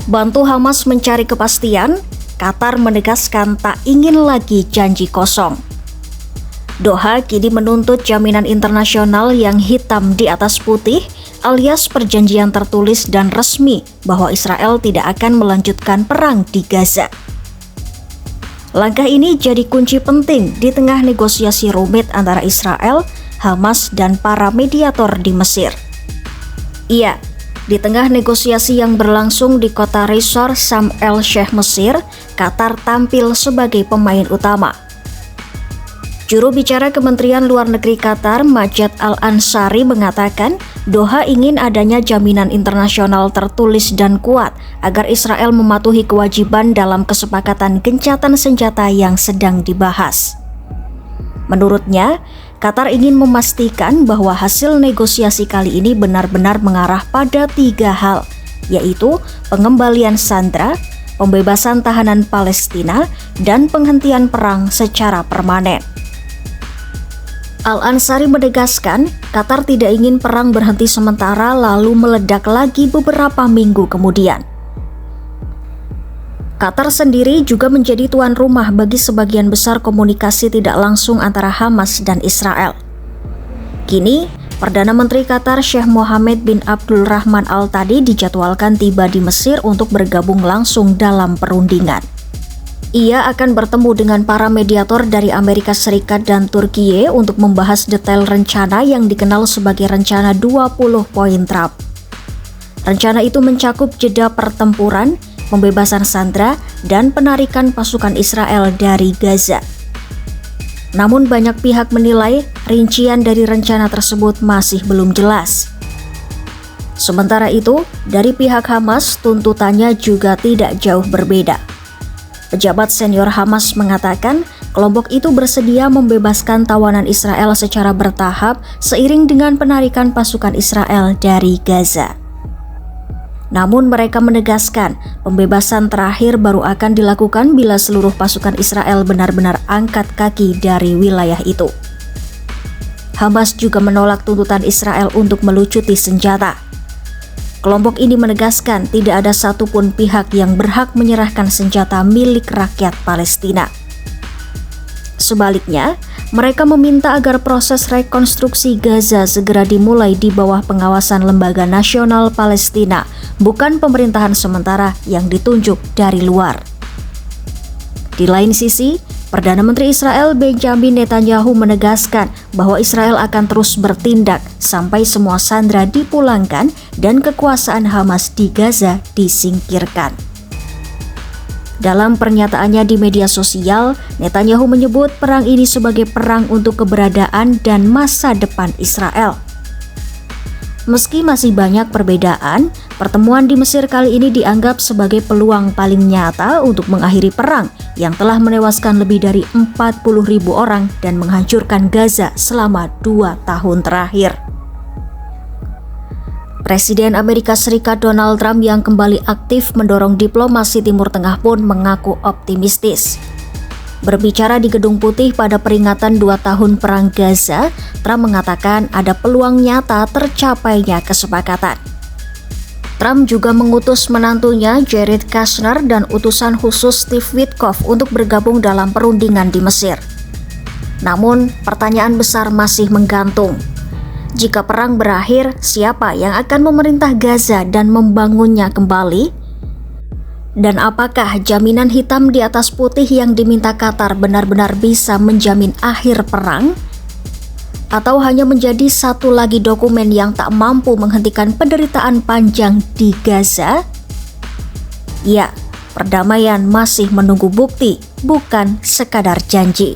Bantu Hamas mencari kepastian, Qatar menegaskan tak ingin lagi janji kosong. Doha kini menuntut jaminan internasional yang hitam di atas putih, alias perjanjian tertulis dan resmi bahwa Israel tidak akan melanjutkan perang di Gaza. Langkah ini jadi kunci penting di tengah negosiasi rumit antara Israel, Hamas, dan para mediator di Mesir. Iya, di tengah negosiasi yang berlangsung di kota Resor Sharm el-Sheikh Mesir, Qatar tampil sebagai pemain utama. Juru bicara Kementerian Luar Negeri Qatar, Majed Al-Ansari, mengatakan Doha ingin adanya jaminan internasional tertulis dan kuat agar Israel mematuhi kewajiban dalam kesepakatan gencatan senjata yang sedang dibahas. Menurutnya, Qatar ingin memastikan bahwa hasil negosiasi kali ini benar-benar mengarah pada 3 hal, yaitu pengembalian sandera, pembebasan tahanan Palestina, dan penghentian perang secara permanen. Al-Ansari menegaskan, Qatar tidak ingin perang berhenti sementara lalu meledak lagi beberapa minggu kemudian. Qatar sendiri juga menjadi tuan rumah bagi sebagian besar komunikasi tidak langsung antara Hamas dan Israel. Kini, Perdana Menteri Qatar Sheikh Mohammed bin Abdul Rahman Al Thani dijadwalkan tiba di Mesir untuk bergabung langsung dalam perundingan. Ia akan bertemu dengan para mediator dari Amerika Serikat dan Turkiye untuk membahas detail rencana yang dikenal sebagai Rencana 20 Poin Trump. Rencana itu mencakup jeda pertempuran, pembebasan sandera, dan penarikan pasukan Israel dari Gaza. Namun banyak pihak menilai rincian dari rencana tersebut masih belum jelas. Sementara itu, dari pihak Hamas tuntutannya juga tidak jauh berbeda. Pejabat senior Hamas mengatakan kelompok itu bersedia membebaskan tawanan Israel secara bertahap seiring dengan penarikan pasukan Israel dari Gaza. Namun mereka menegaskan pembebasan terakhir baru akan dilakukan bila seluruh pasukan Israel benar-benar angkat kaki dari wilayah itu. Hamas juga menolak tuntutan Israel untuk melucuti senjata. Kelompok ini menegaskan tidak ada satupun pihak yang berhak menyerahkan senjata milik rakyat Palestina. Sebaliknya, mereka meminta agar proses rekonstruksi Gaza segera dimulai di bawah pengawasan Lembaga Nasional Palestina, bukan pemerintahan sementara yang ditunjuk dari luar. Di lain sisi, Perdana Menteri Israel Benjamin Netanyahu menegaskan bahwa Israel akan terus bertindak sampai semua sandera dipulangkan dan kekuasaan Hamas di Gaza disingkirkan. Dalam pernyataannya di media sosial, Netanyahu menyebut perang ini sebagai perang untuk keberadaan dan masa depan Israel. Meski masih banyak perbedaan, pertemuan di Mesir kali ini dianggap sebagai peluang paling nyata untuk mengakhiri perang yang telah menewaskan lebih dari 40.000 orang dan menghancurkan Gaza selama 2 tahun terakhir. Presiden Amerika Serikat Donald Trump yang kembali aktif mendorong diplomasi Timur Tengah pun mengaku optimistis. Berbicara di Gedung Putih pada peringatan 2 tahun Perang Gaza, Trump mengatakan ada peluang nyata tercapainya kesepakatan. Trump juga mengutus menantunya Jared Kushner dan utusan khusus Steve Witkoff untuk bergabung dalam perundingan di Mesir. Namun, pertanyaan besar masih menggantung. Jika perang berakhir, siapa yang akan memerintah Gaza dan membangunnya kembali? Dan apakah jaminan hitam di atas putih yang diminta Qatar benar-benar bisa menjamin akhir perang? Atau hanya menjadi satu lagi dokumen yang tak mampu menghentikan penderitaan panjang di Gaza? Ya, perdamaian masih menunggu bukti, bukan sekadar janji.